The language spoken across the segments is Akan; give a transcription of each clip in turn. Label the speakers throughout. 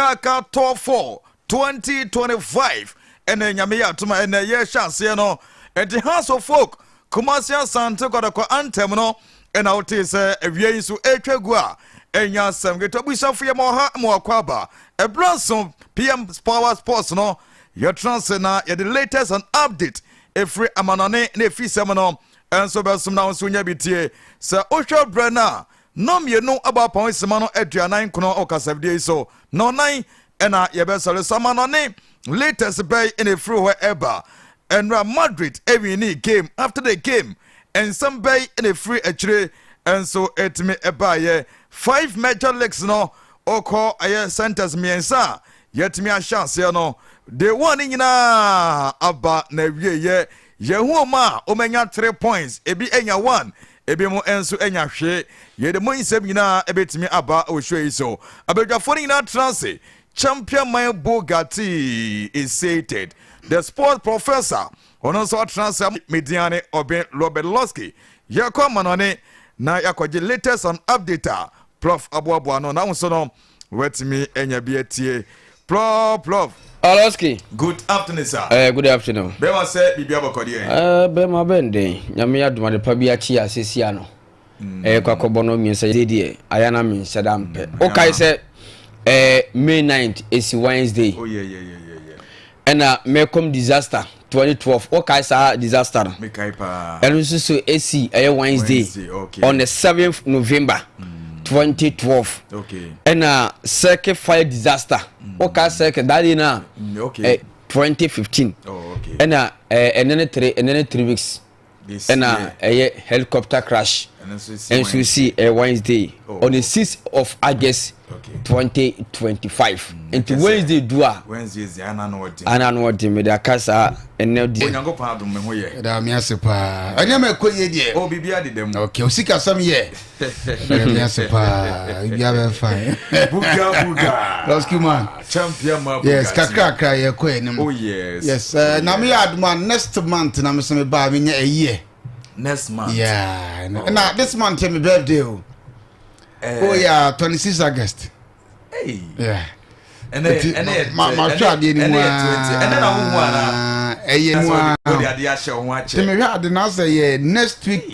Speaker 1: Kaka Top 4 2025 ene nyame ya tuma ene ye hyanse no enti House of Folk Kumasi Asante Kotoko anthem no ena wote se awie nso etwagu a enya sam getobushafo ye mo ha mo akwaba e bronson PM Power Sports no your transfer na the latest and update every amanone na efisem no enso besum na nso nya bitie se ohwa brana no mienu abapon sema no aduanan kono okasabdie so no nan ena yebesole samanone latest bay in a free wherever and Real Madrid every need game after the game and some bay in a free actually and so it me ebaye 5 major leagues no oko aye centers miensa yet me a chance no the one in na aba na wie ye hu ma o menya 3 points ebi enya 1 ebi mo enso enya hwe ye de mo insem nyina ebetimi aba o hwe so abedwafo ni na transe champion my Bugatti is sated the sport professor also transfer mediane oben Robert Losky yako manone na yakoje latest on update prof abuabu no na so no wetimi enya bietie prof
Speaker 2: Losky
Speaker 1: good afternoon sir
Speaker 2: good afternoon
Speaker 1: be ma say bibia bokodi
Speaker 2: be ma bende nyame aduma de pa bia chi asesia no kwakobono mi se die ayana mi sedampe o kai se May 9th is Wednesday.
Speaker 1: Oh yeah.
Speaker 2: And Melcom disaster 2012. Okay, sir, disaster. And also so AC Wednesday.
Speaker 1: Okay.
Speaker 2: On the 7th November 2012.
Speaker 1: Okay.
Speaker 2: And circuit fire disaster. Okay, circuit that in
Speaker 1: okay.
Speaker 2: 2015.
Speaker 1: Oh okay.
Speaker 2: And then 3 weeks. And a helicopter crash. And so see Wednesday on the 6th of August 2025. And to Wednesday
Speaker 1: Wednesday is
Speaker 2: ananwadi me da kasa ene di
Speaker 1: onyango pa adum me ho ye
Speaker 3: da me asepa anya me koye die
Speaker 1: o bibia de dem
Speaker 3: okay o sika sam ye da me asepa bibia be fine
Speaker 1: buga
Speaker 3: Losky man
Speaker 1: champion ma
Speaker 3: buga yes kakra ye koye nim
Speaker 1: oh yes
Speaker 3: na me aduma next month na me se me ba me nya a year
Speaker 1: next month
Speaker 3: yeah na this month me birthday oh yeah 26 August
Speaker 1: hey
Speaker 3: yeah
Speaker 1: and then
Speaker 3: my child ni
Speaker 1: and then awu ana
Speaker 3: no
Speaker 1: dey dey ahye ho ache
Speaker 3: me hwa de na say next week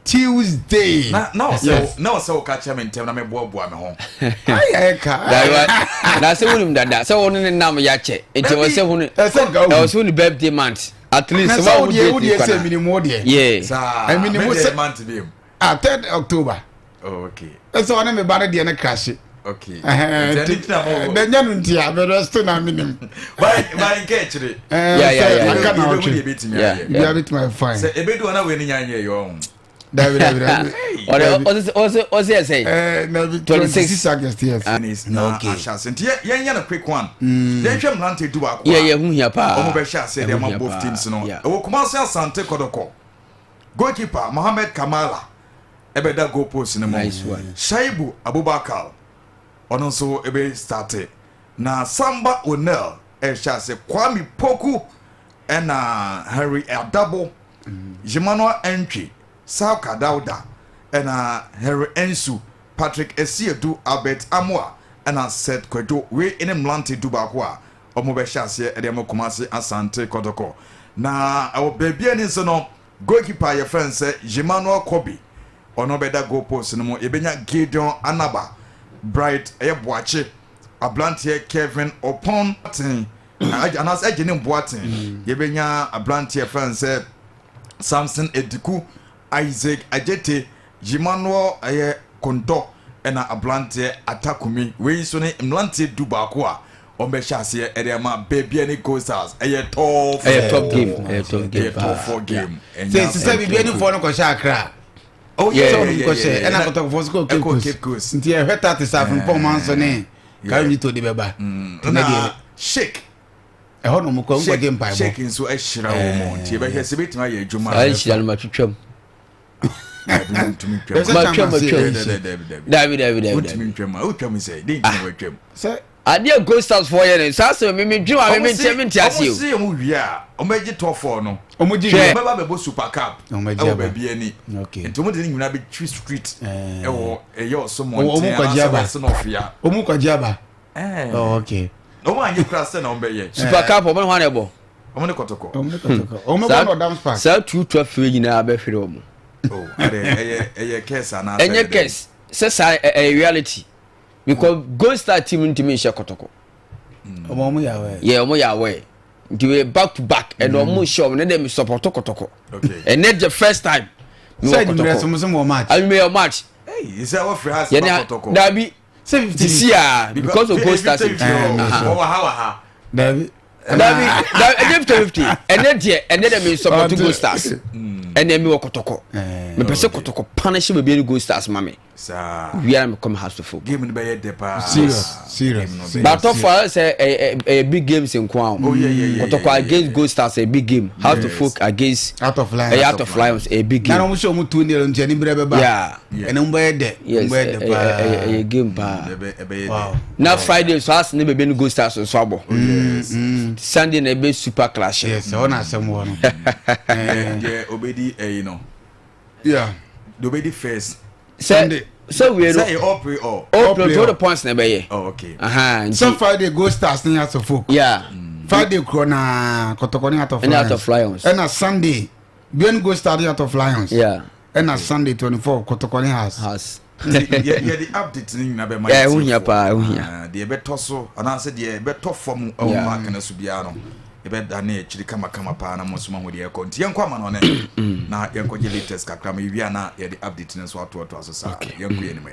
Speaker 3: Tuesday
Speaker 1: no so catch him in na me boaboa me ho
Speaker 2: na say wonum dada say wonu ne nam ya che enti wo say hunu e was hunu birthday month at least
Speaker 3: so wo dey say minimum dey
Speaker 1: yeah
Speaker 3: I mean
Speaker 1: month be
Speaker 3: 3rd October
Speaker 1: oh okay
Speaker 3: so one me ba dey na crash
Speaker 1: okay
Speaker 3: benya no ntia be rest na minim
Speaker 1: by catchre
Speaker 2: yeah
Speaker 1: aka na o twe
Speaker 3: yeah bit my fine
Speaker 1: say ebedu na we ni nyanye yo
Speaker 3: David
Speaker 2: o say
Speaker 3: 26 August yes
Speaker 1: okay chance yen na quick one then hwem lante du akwa
Speaker 2: yeah hu hia pa
Speaker 1: omo be sha say dem both teams no e wo Kumasi Asante Kotoko goalkeeper Mohamed Kamala ebeda goal post ne mo Shaibu Abubakar ono so ebe start na Samba Onel sha say Kwame Poku ena Harry Adabo Jimano Entry Sauka Dauda ena Harry Ensu Patrick Esiedu Albert Amoa ena Seth Kwedo we ene mlante dubako a omo be hyase e dem Kumasi Asante Kotoko na o bebia ni so no goalkeeper your friend say Jimano Kobi ono beda goal post no mo ebenya Gideon Anaba Bright Boache Ablantie Kevin Opon anas agene Boatin yebenya Ablantie friend say Samson Ediku Isaac Ajete Jimano Kondo ena Ablantie Atakumi we so ne mlante dubako a ombe hyase edema baby any goals top game
Speaker 3: say bibia ni for no ko sha akra oh yeah ena ko to for school Cape Coast nti e hweta te sa from Pom so ne ka ni to de beba
Speaker 1: na shake
Speaker 3: e ho no mo ko game pai bo
Speaker 1: shake nso e hira wo mo nti e be hwese betima ye adwuma
Speaker 2: ai hira no matwetwam
Speaker 1: David say dey twetwam
Speaker 3: say
Speaker 2: ade go stars for year so say me dwuma me ntemi asio
Speaker 1: see mu wi a omeji top 4 no
Speaker 3: omoji
Speaker 1: baba be bo super cup
Speaker 3: omoji
Speaker 1: ba bi ani
Speaker 3: okay
Speaker 1: enti omo de nyina be tree street e wo e yo so mo
Speaker 3: omo kwaji aba
Speaker 1: se no fia
Speaker 3: omo kwaji aba Oh, okay.
Speaker 1: No one you cross and on be
Speaker 2: Super Cup omo ho na ebo.
Speaker 1: Omo ne kotoko.
Speaker 3: Omo go no dance park.
Speaker 2: Sa 212 nyina be hwere omo.
Speaker 1: Oh, eye case ana.
Speaker 2: Enye case. Say a reality. Because Gold Star team ntimi hye kotoko.
Speaker 3: Omo ya we.
Speaker 2: Yeah, omo ya we. Nti back to back and omo show ne dem support kotoko.
Speaker 1: Okay.
Speaker 2: And not the first time.
Speaker 3: Say you dress some match.
Speaker 2: I mean your match.
Speaker 1: Hey, is that what free has
Speaker 2: kotoko? That be 70 cia because of Gold Star.
Speaker 1: How
Speaker 3: David.
Speaker 2: That 50 and then them support Gold Stars. And then me kotoko. Me pese kotoko punish me be Gold Stars mame.
Speaker 1: Sir.
Speaker 2: We are come house to football.
Speaker 1: Game be depa.
Speaker 3: Serious.
Speaker 2: But of all say a big games in Kwam.
Speaker 1: Oh yeah.
Speaker 2: Kotoko against Gold Stars a big game. House to folk against
Speaker 3: Out of Lions
Speaker 2: a big game.
Speaker 3: Na no show mu 2-0 ntani brebe ba.
Speaker 2: Yeah.
Speaker 3: And mbe de.
Speaker 2: A game pa.
Speaker 3: Wow.
Speaker 2: Now Friday so as ne be Gold Stars so abo. Sunday na be super clash.
Speaker 3: Yes, I wanna say more.
Speaker 1: Yeah, obedi you know.
Speaker 3: Yeah.
Speaker 1: The obedi first.
Speaker 3: Sunday.
Speaker 2: So we
Speaker 1: say all play all
Speaker 2: play all the points na be.
Speaker 1: Oh, okay.
Speaker 3: So Friday Gold Stars ni out of folk.
Speaker 2: Yeah.
Speaker 3: Friday Krona Kotoko ni out of
Speaker 2: Lions.
Speaker 3: And a Sunday Ben Gold Stars out of Lions.
Speaker 2: Yeah.
Speaker 3: And a Sunday 24 Kotoko ni has.
Speaker 1: Yeah, the update ni na be my.
Speaker 2: Yeah, unya pa, unya.
Speaker 1: The beto so and I said the beto form o mark na subia no. Ebe dane chiri kama pa na mosuma ho de e konti yen kwama no ne na yen ko latest kakra ma wi ana ye the update ne so ato aso sa yen ko yen me.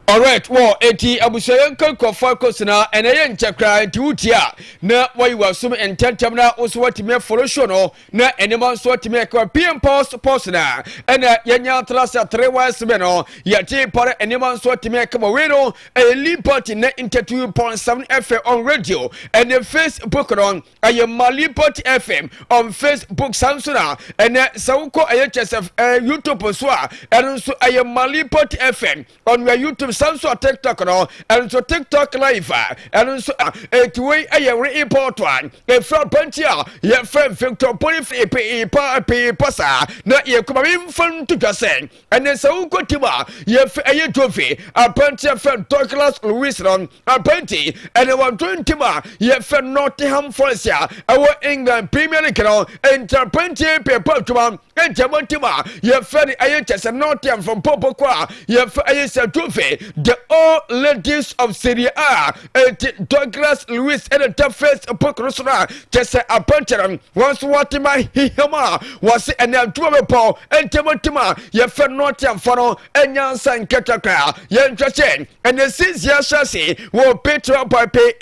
Speaker 2: All right, well, eti abusayen kan ko focus na enaye nchakra enti utia na wai wasum ententem na oso watime follow show no na enema so watime ka PM post na ena yenya trasa 3 wise me no yati pare enema so watime ka we no a lead party na 2.7 FM on radio and the Facebook on aye Mali Party FM on Facebook Samsung and sawuko aye chesef YouTube so a eno so aye Mali Party FM on your YouTube Samsung TikTok no and so TikTok live and so it way a report one a front pentia your friend Victor Polife pasa na ye kuma infan to just saying and then so go tiba ye a trophy a pentia friend Douglas Lewis on a penty and 120 ma ye friend Nottingham Forest our England Premier League no and pentia paper to man and Jamantima ye friend a just Nottingham from Popo Qua ye a trophy the all ladies of Serie A and Douglas Lewis and the toughest Pokrosra just a puncher once what my hima was an Altuve Paul and Timotima ye fed not and funnel and Yansan Kataka Yan Chachen and the 6 years chassis will Petra by pay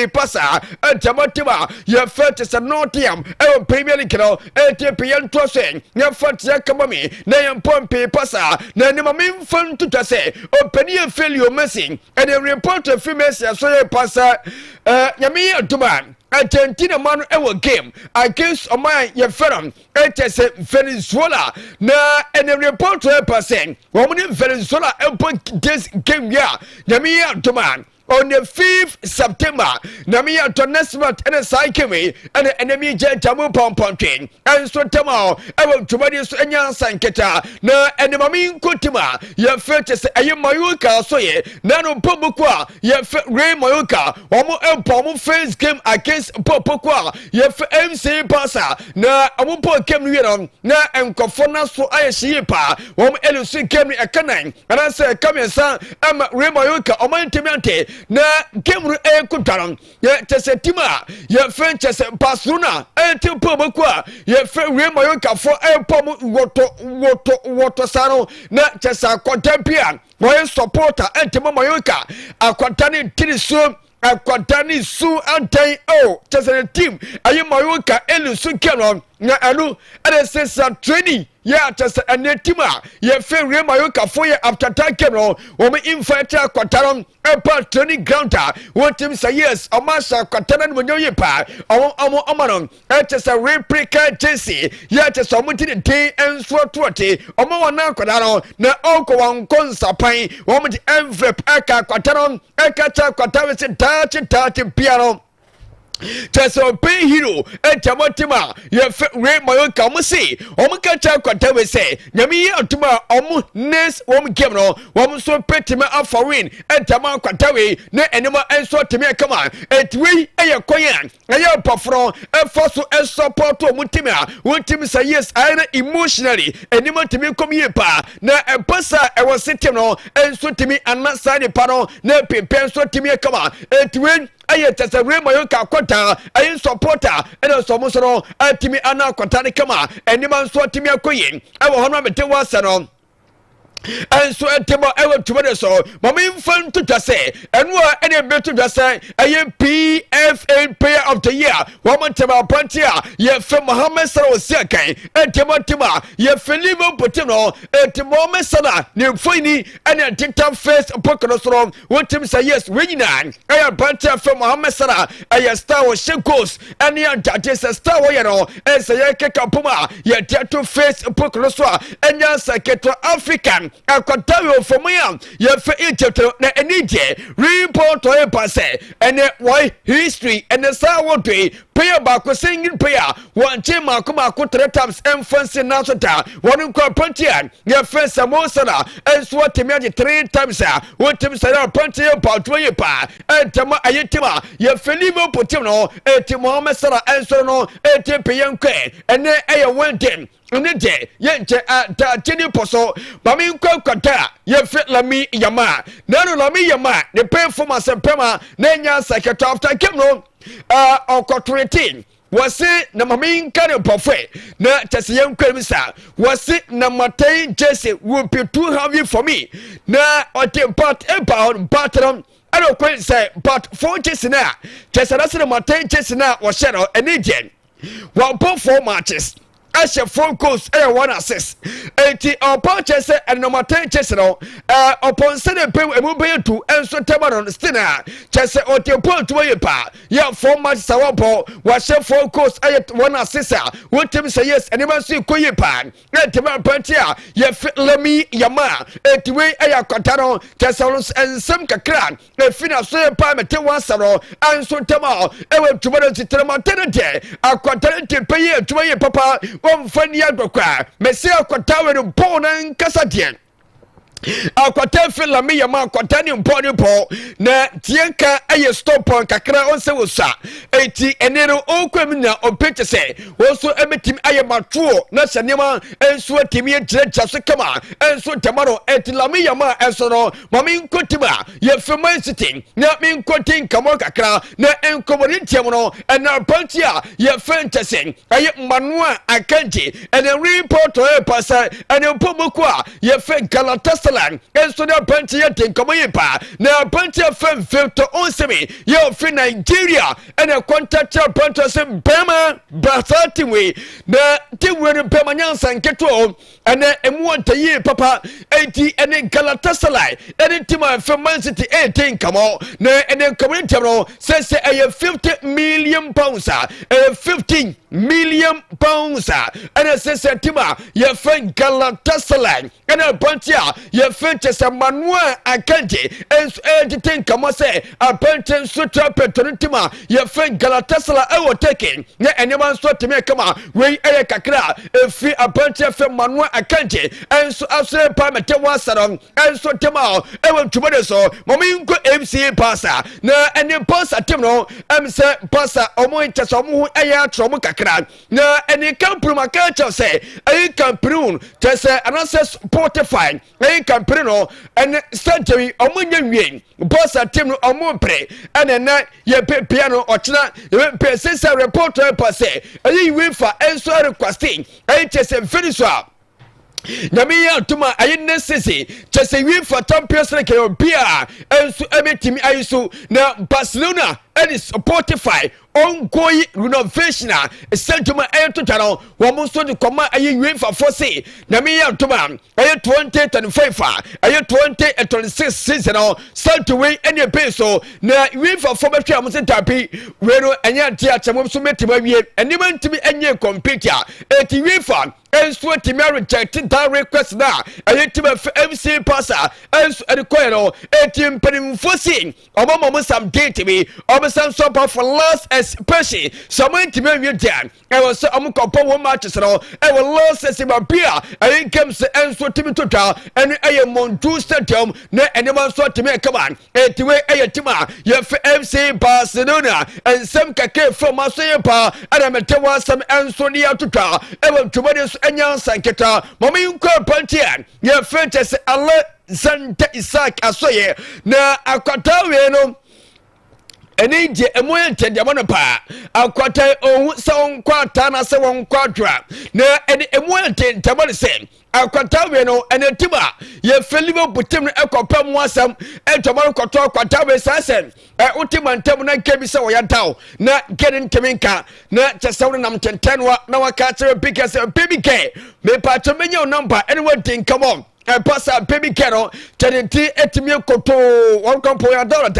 Speaker 2: passa and Timotima ye fed as a Notium and Premier League and TPN Tossing your fat Yakamami Nayan Pompe passa Nanimamin fun to say open your failure missing and a report of females so passa Yami Duman Argentina man ever game against my your firm it's Venezuela na and a report passing woman in Venezuela this game yeah Yami Duman on the 5th September, Namia to next month and a psyche and the enemy jet tamu pomponting and so tomorrow I will to body and yan sanketa na and the mamin kutima your first a mayuka so ye nano popukwa your Ray Mayuka one more face game against popukwa your MC passa na amupo came here na and confona so I see pa one elusi came a canine and I say come here son I'm Ray Mayuka or my intimate na game kutaran ye tese tima ye fen tese pasuna enti pomokwa ye fen we mayoka fo pom woto sano na tese akontempia wo supporter enti mayoka akontani tiriso akwatani su antai just a team ayi mayoka elu su kero na anu and says training yeah just a netima ye fe re mayoka for ye after that kero wo me invite akwataron e training ground what team say yes amasha akwatana no nyoye pa omo just a replica jc yeah just omuti the day and so tote omo wana akwadaro na onko wankonsa pan wo me envelope aka akwataron aka cha akwatawe se tati piano Tesa pay hero entamotima ye Ray Mayoka musi omukacha kwatawe say nyami otuma omu nes wom kemno wom so petima aforin entama kwatawe ne enema enso timi kama etwi eye koyan eye pofro efoso support omutima wontim say yes I emotionally enema timi komie pa na empasa e wositim no enso timi anasa ne pano na pepe enso timi kama etwi aye tesa Ray Mayoka kwata aye supporter ene so mo so no atimi ana kwata ne kama enima so atimi akoyin e wo hono mete wasa no enso etimo ewe tumade so mama infan to say enwa ene beto to say aye PFA player of the year woman tema pantia ye fe Mohammed Salah osiakan etimo tima ye fe Liverpool timo etimo mesana ne foini ene tintam face pokono so wotim say yes winina aye pantia fe Mohammed Salah aye star wo shekos ene ante say star wo ye no e say ye keka puma ye tattoo face pokono so enya saketo African akwatawe ofomia ye fe Egypt na enije report o pase ene why history ene sa wodwe player ba ko singing player one chema kuma ko 3 times enfancy nasota one ko pantian ye fe samosana enso temi 3 times wotem sara pantian pa twoye pa entama ayetima ye fe Liverpool team no eti Mohammed Salah enso no eti peyankwe ene eye wendem Nje yenche ta chini poso bami kwata ye fit lami yama nanu lami yama the performance pema nenya second after game no okotrete wasi na mami kane pofwe na tese yenkwa misa wasi na matai jesse will be too heavy for me na ote part about patron I don't quite say but 40 na tese na se matai jesse na wo share enije one point 4 matches Ashe 4 goals and 1 assist. 80 upon Chester and number 10 Chester. Upon Sunday, Mobile 2 and so Tamaron Stina. Chester or the point to a pa. Yeah, 4 matches. Sawapo was 4 goals and 1 assist. What Tim say yes, and you must see Koyepan. Let Timar Pantia. Yeah, Lemi Yama. 8 Aya Cotano, Chester and some Kakran. A final so palm at Tewasaro and so Tamar. I went to Madame Tamatenate. A quadrant pay to a papa. One funny advocate, Messiah Quatawe Bonan Casadian. Akwata fela me yama akwata ni mponi po na tienka aye stop on kakra onse wosa eti enero okwem na opete se woso emetim aye matuo na sanema enso atimi agiragya so kama enso tamaro eti la me yama enso no mami nkotima ye fema city na me nkotin kamo kakra na enkomori tiam no na pantia ye fentesen aye manua akanji and a report to pasa and a pomokwa ye fe Galatasaray enso na panti ya tenkomoye pa na panti ya fem filter onsemi ye fi Nigeria and a contact panti sem bema basati we na tiwe ni bema nyansa nketo and emu antaye papa enti and Galatasaray and tima fem Man City 18 kamo na and community no say 50 million pounds 15 million pounds and a say tima ye fe Galatasaray and a panti ye Fenchesa Manua Akanji and editing Kamase a pension sutra petoritima ye fen Galatasaray I was taking ne anyone so to me kama we kakra if a pension from Manua Akanji and so after Pamete Wasaron and so tomorrow I want to be so Mominko MCA passa na any passa timno MC passa omointa somu aya tromu kakra na any campuma culture say I can prune tese anase Spotify I can prino and century omunya nwen boss team no omupre and na ye piano ochina ye pesesa reporter passe ayi wifa enso requesting I just very so Namia tuma ayine sisi chese wifa Champions League bia enso emetimi ayisu na Barcelona and Spotify ongoing renovation sentiment totano wamuso de koma ayi UEFA force na me yantuma ayi 2025 ayi 2026 season sent way any peso na UEFA for betwa muso tapi wero anya tia chamo so metima wie anima ntimi enye computer eti UEFA enso timi reject that request na ayi tiba MC passer enso require eti mpenimfosi omo sam date me obesan so pa for last especially someone to me dan e was am kopo wo matches no e was last esibapia e games enso timi total ene e Montu Stadium na enema so timi come on etiwe e tima ye FC Barcelona and some kake from asoyepa ana metewa some enso ni atotal e wo tumade so enya sanketa momi nkwa pantian ye fetches ASANTE Isaac asoye na akwatawe no eni je emoyente de mono pa akwata ohu se onkwata na se wonkwadra na eni emoyente ntamale se akwatawe no enetima ye felibo butim no ekopam wasam entomaro koto akwatawe sasen utima ntam na nkebi se woyadaw na geden teminka na chesawo nam tentenwa na wakatere bigese BBK me pa to menya number anyone think come on pasa baby kero tenenti etimi koto won kampo ya dollar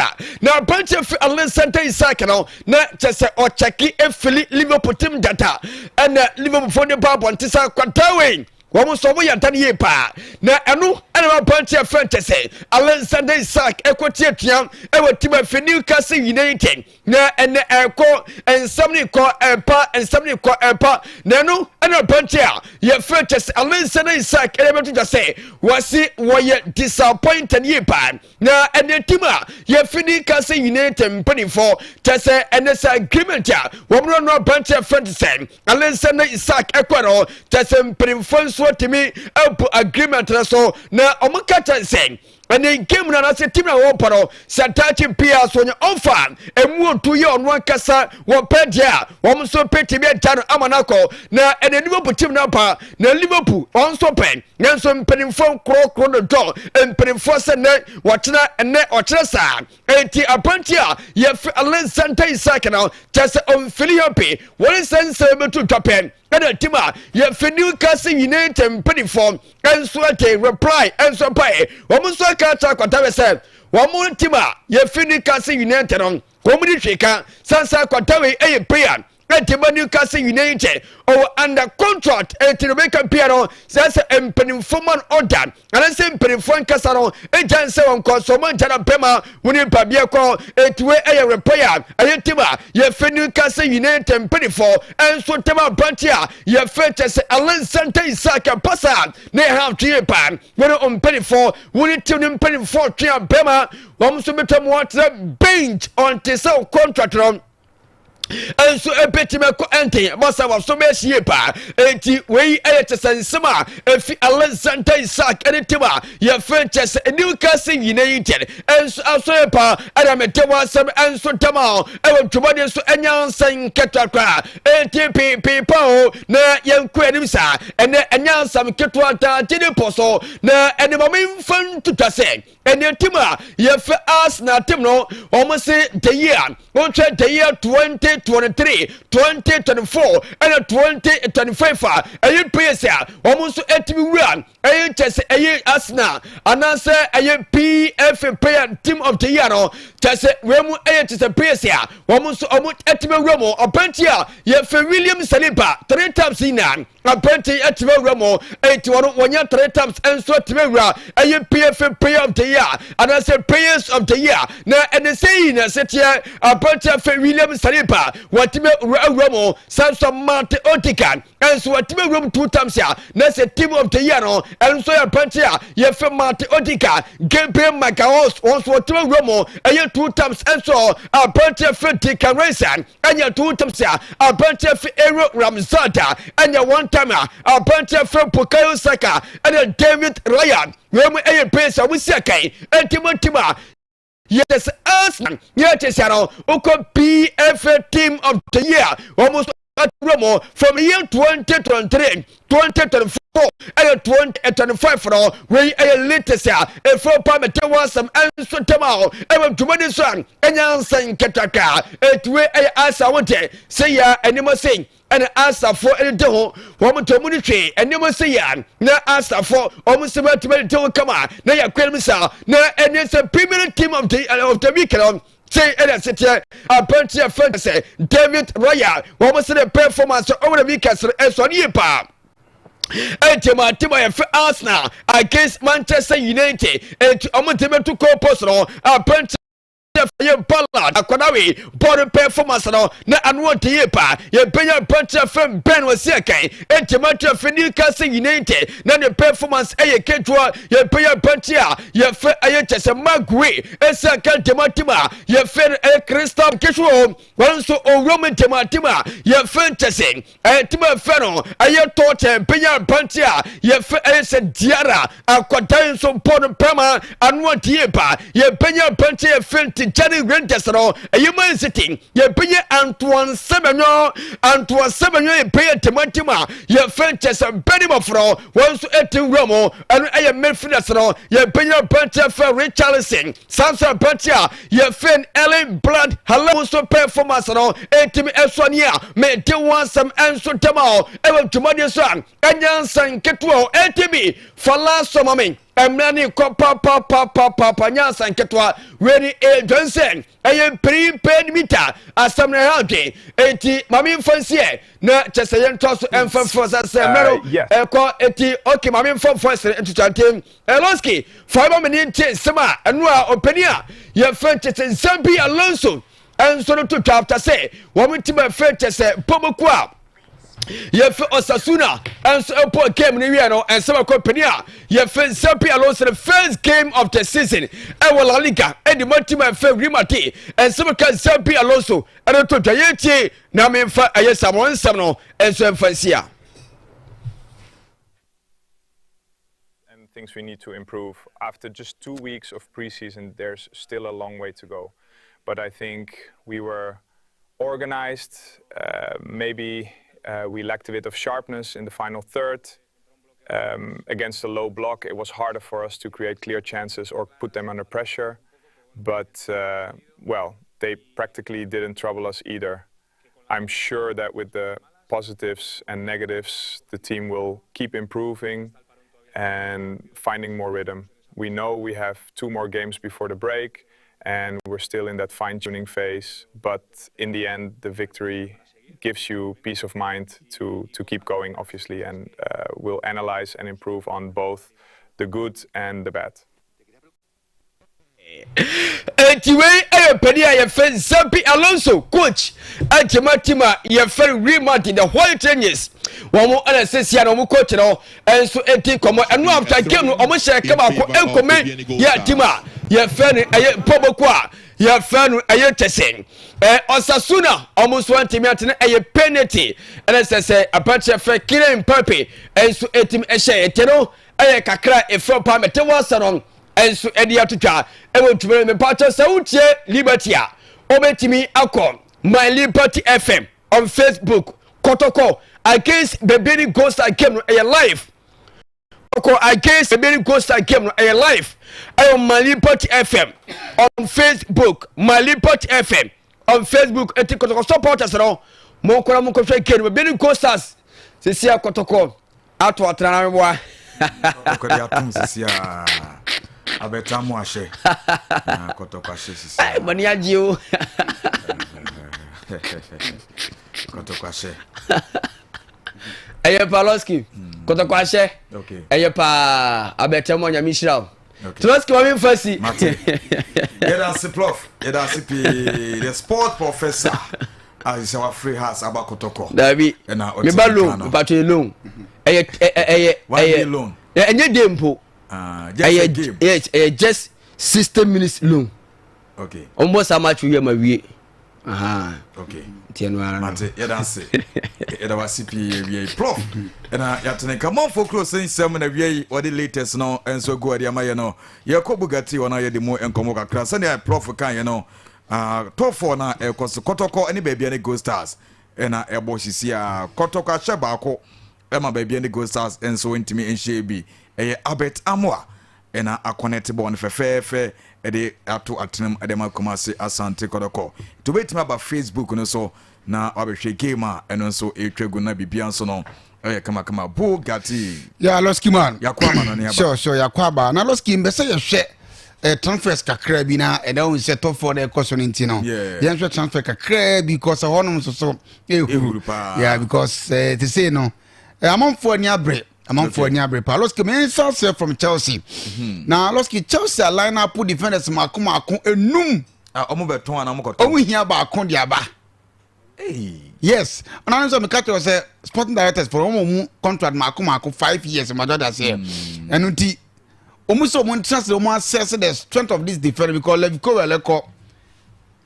Speaker 2: na panche fi ASANTE Isaac no na chese o cheki efili Liverpool team data and Liverpool for the ball ntisa kwatawe wo so mo yantane ye pa na enu ene ma panche frente se ASANTE Isaac ekoti atuan e watima fi Newcastle United na ene eko ensamni ko empa ensamni ko empa na enu ene panche a ye frente se ASANTE Isaac ene betu jase wasi woye disappointed ye pa na ene tima ye fi Newcastle United mpani for tese ene sa agreement a wo no panche frente se ASANTE Isaac ekwaro tese mpani for timi up agreement na so na omukata sen ene game na se team na wo paro satachi pia so nya offer emu otu ye onu akasa wo pedia wo so peti bi entano amanako na ene Liverpool team na pa na Liverpool on so pen na so mpenimfo kro no do mpenimfo se ne wotena ene okyere sa enti apantia ye ASANTE Isaac na tese on Philip won sense betu topen ene tima ye Newcastle United mpenimfo enso ate reply enso pai wo so kata kwatawe se wo mu tima ye Newcastle United on wo mu di tweka sansa kwatawe eye prayer etiba Newcastle United under contract etirebeka piano says empenimfo man order and say empenimfo nkasa no ejanse won konsomo jana pema woni pabia ko etiwe eye repair ayetiba ye Newcastle United empenimfo enso tema branchia ye fetches ASANTE Isaac pasa ne have to pan when empenimfo woni tim empenimfo twa pema won so betam what bench on tesa contract no enso ebetime ko ente masa wa so be hie pa enti wei eyetesensema efi ASANTE Isaac enitima ye franchise Newcastle United enso aso pa ada metewa sam enso tama ewo ntwobade enso enyansan ketakra enti people na yenku enimsa ene enyansam ketwata tini poso na enimamfan tutase enitima ye fa Arsenal team no almost the year on the year 2023 2024 and 2025 ayi pesa almost 8 million ayi chese ayi Arsenal anase ayi PFA team of the year no chese wemu ayi chese pesa almost 8 million opentia ye fa William Saliba 3 times in apenti 8 million 81 wonya 3 times and so 3 million ayi PFA player of the year anase players of the year na and say na setia apenti fa William Saliba watime Romo Samson Mate Otikan and so watime room 2 times ya na se team of the year no and so ya pantia ye fe Mate Otika Gabriel Makaos once watime Romo and 2 times and so a pantia fe Tikan Raisan and ya 2 times ya a pantia fe Ero Ramzada and ya 1 time a pantia fe Bukayo Saka and David Ryan wemu eye pesa wisiakai entimatima. Yes, Arsenal. Yes, Oko PFA team of the year. Almost at Romo from year 2023, 2024, and 2025 for all. We are latest year. A 4 permit was some answer tomorrow. I want to win son. And I'm saying Kataka. It way I ask I want to say ya and you must sing. And answer for a do, woman to monetary, and you must say yan. Now answer for almost about to come on. Now you're Quilmisa. Now and it's a premier team of the weekend. Say and sit here. A bunch of friends say David Royal. What was the performance over the weekend as on year pa? Tima for Arsenal against Manchester United. And I'm to go personal. A bunch ye ballad akodawe ball performance no na anwo tie pa ye penya puncher fem ben wasiakan entimatwa fini kase United na the performance eye ketwa ye penya puncher ye fe aye chese magwe esa kan tematima ye fe Crystal Kesho wanso Roman tematima ye fe chese tima fe no aye torch penya puncher ye fe aye se diara akodan so ball perma anwo tie pa ye penya puncher ye fe Johnny Rangers no Man City ye penya Antoine Semenyo ye penya tematima ye fe chese Benimo fro wanso etin Romo anu aye midfielders no ye penya puncher fe Richarlison Samson puncher ye fe Ellen Blood hello so performance no etimi esonia me de wansam enso temao ewe tumade so anyansan ketuo etimi fala so mame emrani ko pa nyansan ketuo ready Johnson eye prepaid meter asamna hade eti mame fancy na cheseyen toso emfanfo sase mero eko eti okay mame mfanfo sere entuchantem Elonski 5 minutes sema enu a openia ye fenche Zambi Alonso enso no to after say woman team fenche se pomokwa ye fe Osasuna enso epo game ni wi no enso company ye fe Zambi Alonso the first game of the season e La Liga e di team fe rimati enso ka Zambi Alonso eno to ye tie na me fa aye samon sam no enso emfansia.
Speaker 4: Things we need to improve. After just 2 weeks of preseason, there's still a long way to go. But I think we were organized. Maybe we lacked a bit of sharpness in the final third. Against a low block, it was harder for us to create clear chances or put them under pressure. But, well, they practically didn't trouble us either. I'm sure that with the positives and negatives, the team will keep improving and finding more rhythm. We know we have 2 more games before the break and we're still in that fine-tuning phase, but in the end the victory gives you peace of mind to keep going, obviously, and we'll analyze and improve on both the good and the bad.
Speaker 2: Anyway, Pedia ye fe Zambi Alonso coach Tima ye fe rematch the whole changes one more anesthesia no coach no and so enti komo enu after game no omo share kama ko enkome ya Tima ye fe ni aye pobokwa ye fe no aye tesen Osasuna almost one team atene aye penalty and say apache fe Kylian Mbappe and so etim ehye eteno aye kakra e from pa mete wasanon enso edi atutwa ewotube me pacho sautie liberty a obetimi akọ my liberty FM on Facebook Kotoko against the Benny Ghost game no live Kotoko against the Benny Ghost game no live on my liberty FM on Facebook my liberty FM on Facebook eti Kotoko supporters no mo kora mo kohwe game Benny Ghosters sesia Kotoko ato atranwa
Speaker 1: okodi atum sesia abetamu ashe Kotoko ashe sisi
Speaker 2: ai mani ajio
Speaker 1: Kotoko ashe
Speaker 2: eye Paloski Kotoko ashe
Speaker 1: okay
Speaker 2: eye pa abetamu nyamishira Troski wa mi fasi
Speaker 1: that's prof that's the sport professor as our free house about Kotoko
Speaker 2: dabi me balloon pato loan eye
Speaker 1: loan
Speaker 2: enye dempo
Speaker 1: just a game.
Speaker 2: Yes, just 60 minutes long.
Speaker 1: Okay.
Speaker 2: Almost how much we are my
Speaker 1: okay.
Speaker 2: Tienwa.
Speaker 1: Mate, yeah, that's it. It was CPA prof. And I to come on for closing some of the what the latest now and so go at Yamaya no. Yako Bugatti on I the more and Komoka class. And I prof can you know top 4 now because Kotoko any baby any go stars. And I boss is here Kotoko Shabako. Emma baby any go stars and so into me and she Abet Amwa ena akonete bon fe ede ato atenam edema komase asante kodoko to betima ba Facebook no so na abehwe game a eno so etwagu na bibia so no kama Bugatti
Speaker 3: ya Loski man
Speaker 1: yakwama no ne aba
Speaker 3: sure yakwaba na Loski mbese ye hwe transfers kakra bi na eda on set up for the cost nti no yen hwe transfer kakra because honum so yeah because they say no amamfo ani abre amamfo ani abre pa Loski men say from Chelsea now Loski Chelsea line up defenders makoma enum
Speaker 1: omo beton ana mo koto
Speaker 3: omo hia ba akon dia ba yes and I know me catch say sporting directors for omo contract mako 5 years my daughter say and unti omo so omo trust omo assess the strength of this defense because Leviko weleko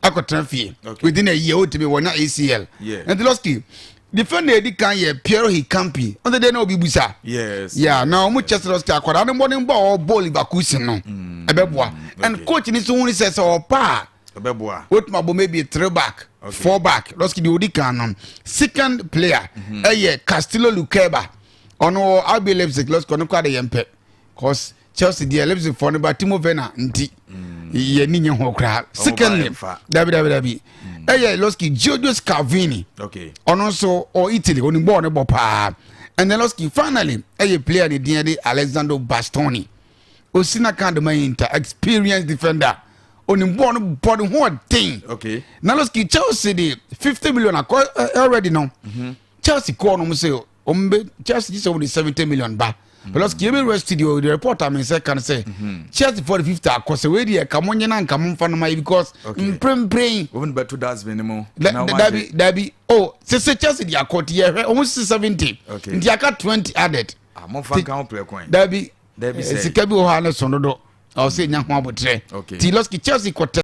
Speaker 3: akotranfie within a year to be one ACL and the Losky defender edi kan ye Piero Hikampi on the day no be busa
Speaker 1: yes
Speaker 3: yeah now omo Chelsea Losky akwada no morning ball Leverkusen no ebeboa and coach ni so won say so pa
Speaker 1: ebeboa
Speaker 3: what mabo maybe 3 back 4 back Losky the odi kan no second player Castillo Lukeba ono RB Leipzig Losky no kwada yempe cause Chelsea the Leipzig for no Timo Werner nti ye ni nye ho kra secondly dabi Losky Giorgio Scavini ono so or Italy oni ball ne bopa and then Losky finally player the DNA Alessandro Bastoni osina kind of inter experienced defender oni ball no body ho thing now Losky Chelsea the 50 million already no Chelsea call no say Chelsea just over the 70 million ba but Losky ebe rest studio the reporter me say can say Chelsea for the 50 akose we dey kamonye na nkam mfa no mai because praying
Speaker 1: even better does minimum
Speaker 3: dabi say Chelsea the akoti ye almost 70 ndi aka 20 added
Speaker 1: mo fa kan play coin
Speaker 3: dabi say sikabi o ha na sonodo o say nya ho abotre ti Losky Chelsea